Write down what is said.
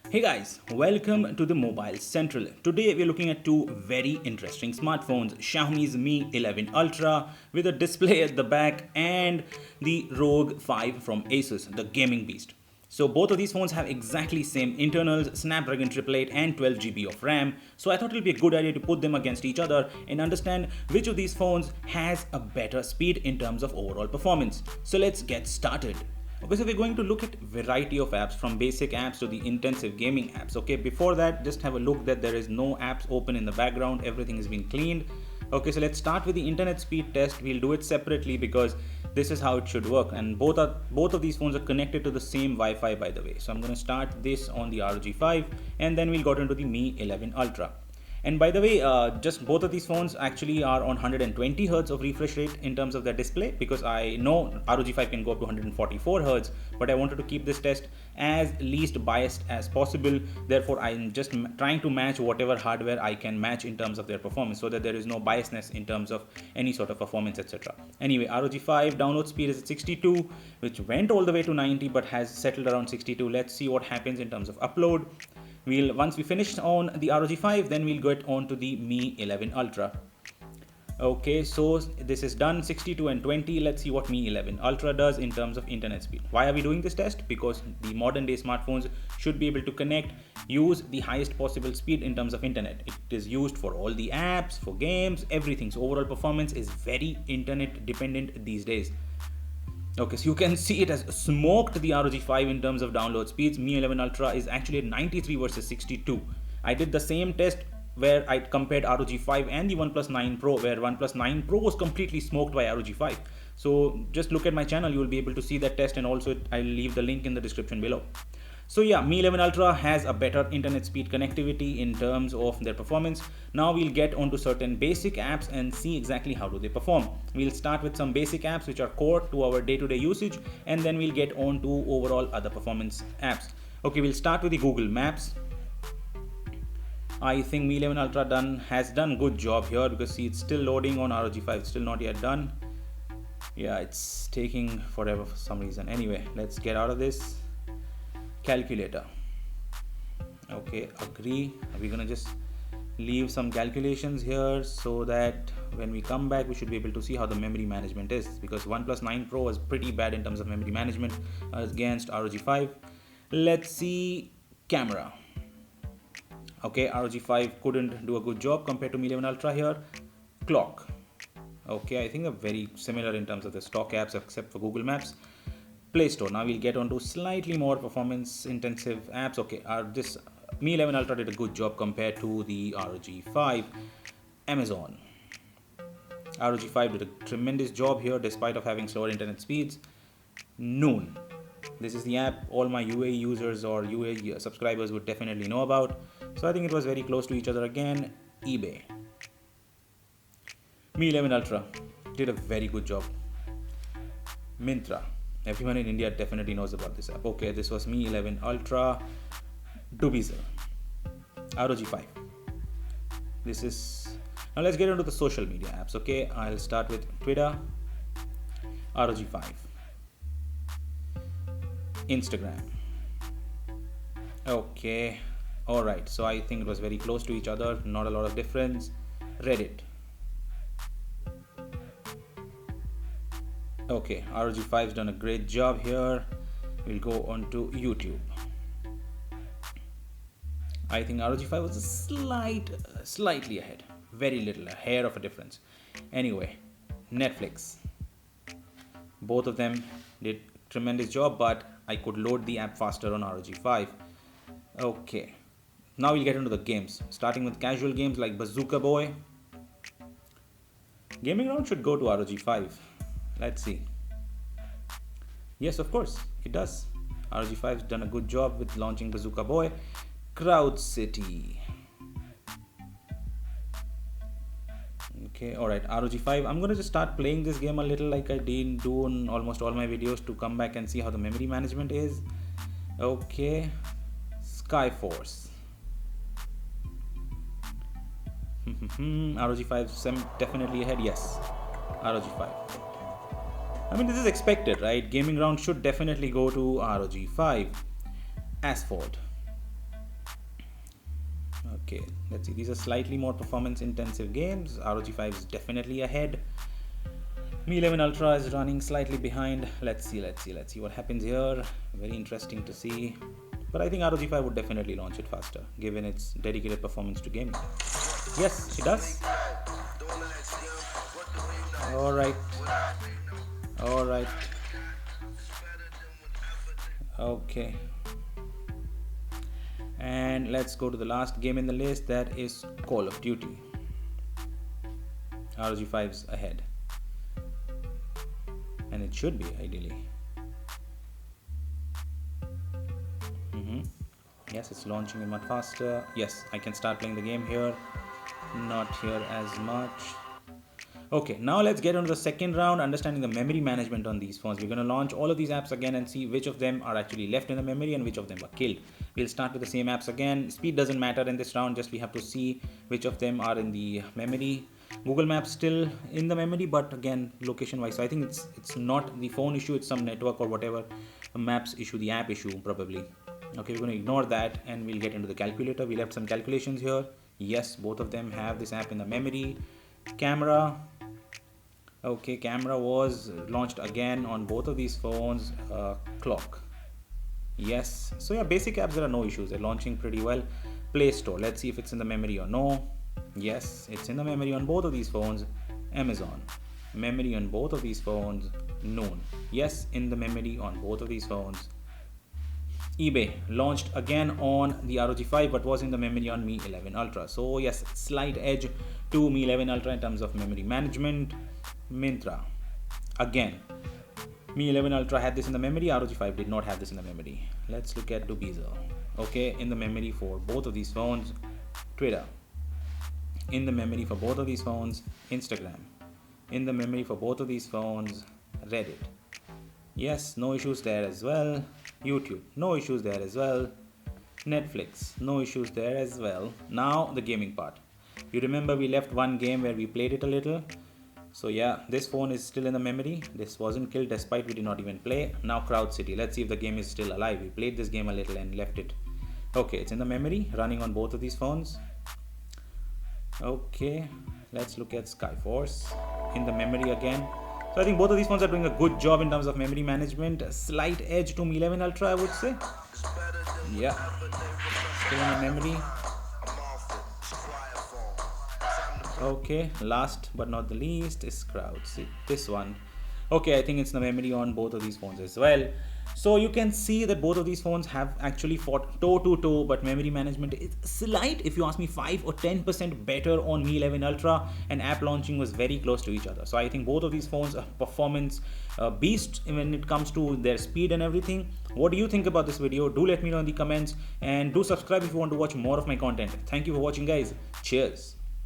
Hey guys, welcome to the Mobile Central. Today we're looking at two very interesting smartphones, Xiaomi's Mi 11 Ultra with a display at the back and the ROG 5 from Asus, the gaming beast. So both of these phones have exactly same internals, Snapdragon 888 and 12 GB of RAM. So I thought it would be a good idea to put them against each other and understand which of these phones has a better speed in terms of overall performance. So let's get started. Okay, so we're going to look at variety of apps from basic apps to the intensive gaming apps. Okay, before that, just have a look that there is no apps open in the background. Everything has been cleaned. Okay, so let's start with the internet speed test. We'll do it separately because this is how it should work. And both of these phones are connected to the same Wi-Fi, by the way. So I'm going to start this on the ROG 5 and then we'll go into the Mi 11 Ultra. And by the way, just both of these phones actually are on 120 Hz of refresh rate in terms of their display, because I know ROG 5 can go up to 144 Hz, but I wanted to keep this test as least biased as possible. Therefore, I'm just trying to match whatever hardware I can match in terms of their performance so that there is no biasness in terms of any sort of performance, etc. Anyway, ROG 5 download speed is at 62, which went all the way to 90 but has settled around 62. Let's see what happens in terms of upload. Once we finish on the ROG 5, then we'll get on to the Mi 11 Ultra. Okay, so this is done 62 and 20. Let's see what Mi 11 Ultra does in terms of internet speed. Why are we doing this test? Because the modern day smartphones should be able to use the highest possible speed in terms of internet. It is used for all the apps, for games, everything. So overall performance is very internet dependent these days. Okay, so you can see it has smoked the ROG 5 in terms of download speeds. Mi 11 Ultra is actually at 93 versus 62. I did the same test where I compared ROG 5 and the OnePlus 9 Pro, where OnePlus 9 Pro was completely smoked by ROG 5. So just look at my channel, you will be able to see that test, and also I'll leave the link in the description below. So yeah, Mi 11 Ultra has a better internet speed connectivity in terms of their performance. Now we'll get onto certain basic apps and see exactly how do they perform. We'll start with some basic apps which are core to our day-to-day usage, and then we'll get on to overall other performance apps. Okay, we'll start with the Google Maps. I think Mi 11 Ultra has done good job here, because see, it's still loading on ROG 5, still not yet done. Yeah, it's taking forever for some reason. Anyway, let's get out of this. Calculator. Okay, agree. We're gonna just leave some calculations here so that when we come back we should be able to see how the memory management is, because OnePlus 9 Pro was pretty bad in terms of memory management against ROG 5. Let's see camera. Okay, ROG 5 couldn't do a good job compared to Mi 11 Ultra here. Clock. Okay, I think they're very similar in terms of the stock apps except for Google Maps. Play Store. Now we'll get on to slightly more performance intensive apps. Okay, this Mi 11 Ultra did a good job compared to the ROG 5. Amazon. ROG 5 did a tremendous job here despite of having slower internet speeds. Noon. This is the app all my UAE users or UAE subscribers would definitely know about. So I think it was very close to each other again. eBay. Mi 11 Ultra did a very good job. Myntra. Everyone in India definitely knows about this app. Okay, this was Mi 11 Ultra. Dubizzle. ROG 5. This is... Now let's get into the social media apps. Okay, I'll start with Twitter. ROG 5. Instagram. Okay. Alright, so I think it was very close to each other. Not a lot of difference. Reddit. Okay, ROG 5's done a great job here. We'll go on to YouTube. I think ROG 5 was slightly ahead. Very little, a hair of a difference. Anyway, Netflix. Both of them did tremendous job, but I could load the app faster on ROG 5. Okay, now we'll get into the games. Starting with casual games like Bazooka Boy. Gaming Round should go to ROG 5. Let's see. Yes, of course, it does. ROG 5's done a good job with launching Bazooka Boy. Crowd City. Okay, alright, ROG 5. I'm gonna just start playing this game a little like I did do in almost all my videos to come back and see how the memory management is. Okay, Skyforce. ROG 5 definitely ahead. Yes, ROG 5. I mean, this is expected, right? Gaming Round should definitely go to ROG 5. Asphalt. Okay, let's see. These are slightly more performance intensive games. ROG 5 is definitely ahead. Mi 11 Ultra is running slightly behind. Let's see what happens here. Very interesting to see. But I think ROG 5 would definitely launch it faster, given its dedicated performance to gaming. Yes, she does. Alright. Alright. Okay. And let's go to the last game in the list, that is Call of Duty. ROG 5's ahead. And it should be, ideally. Yes, it's launching a much faster. Yes, I can start playing the game here. Not here as much. Okay, now let's get on to the second round, understanding the memory management on these phones. We're going to launch all of these apps again and see which of them are actually left in the memory and which of them are killed. We'll start with the same apps again. Speed doesn't matter in this round, just we have to see which of them are in the memory. Google Maps still in the memory, but again, location wise. So I think it's not the phone issue, it's some network or whatever. A maps issue, the app issue probably. Okay, we're going to ignore that and we'll get into the calculator. We left some calculations here. Yes, both of them have this app in the memory. Camera. Okay, camera was launched again on both of these phones. Clock. Yes. So yeah, basic apps, there are no issues. They're launching pretty well. Play Store. Let's see if it's in the memory or no. Yes, it's in the memory on both of these phones. Amazon. Memory on both of these phones. Noon. Yes, in the memory on both of these phones. eBay launched again on the ROG 5 but was in the memory on Mi 11 Ultra. So yes, slight edge to Mi 11 Ultra in terms of memory management. Myntra. Again, Mi 11 Ultra had this in the memory, ROG 5 did not have this in the memory. Let's look at Dubiza. Okay, in the memory for both of these phones. Twitter. In the memory for both of these phones. Instagram. In the memory for both of these phones. Reddit. Yes, no issues there as well. YouTube, no issues there as well. Netflix, no issues there as well. Now the gaming part. You remember we left one game where we played it a little. So yeah, this phone is still in the memory. This wasn't killed despite we did not even play. Now Crowd City, let's see if the game is still alive. We played this game a little and left it. Okay, it's in the memory, running on both of these phones. Okay, let's look at Skyforce. In the memory again. So I think both of these phones are doing a good job in terms of memory management. A slight edge to Mi 11 Ultra, I would say. Yeah. Still in the memory. Okay, last but not the least is Crowd. See, this one. Okay, I think it's the memory on both of these phones as well. So you can see that both of these phones have actually fought toe to toe, but memory management is slight, if you ask me, 5 or 10% better on Mi 11 Ultra, and app launching was very close to each other. So I think both of these phones are performance beasts when it comes to their speed and everything. What do you think about this video? Do let me know in the comments, and do subscribe if you want to watch more of my content. Thank you for watching, guys. Cheers.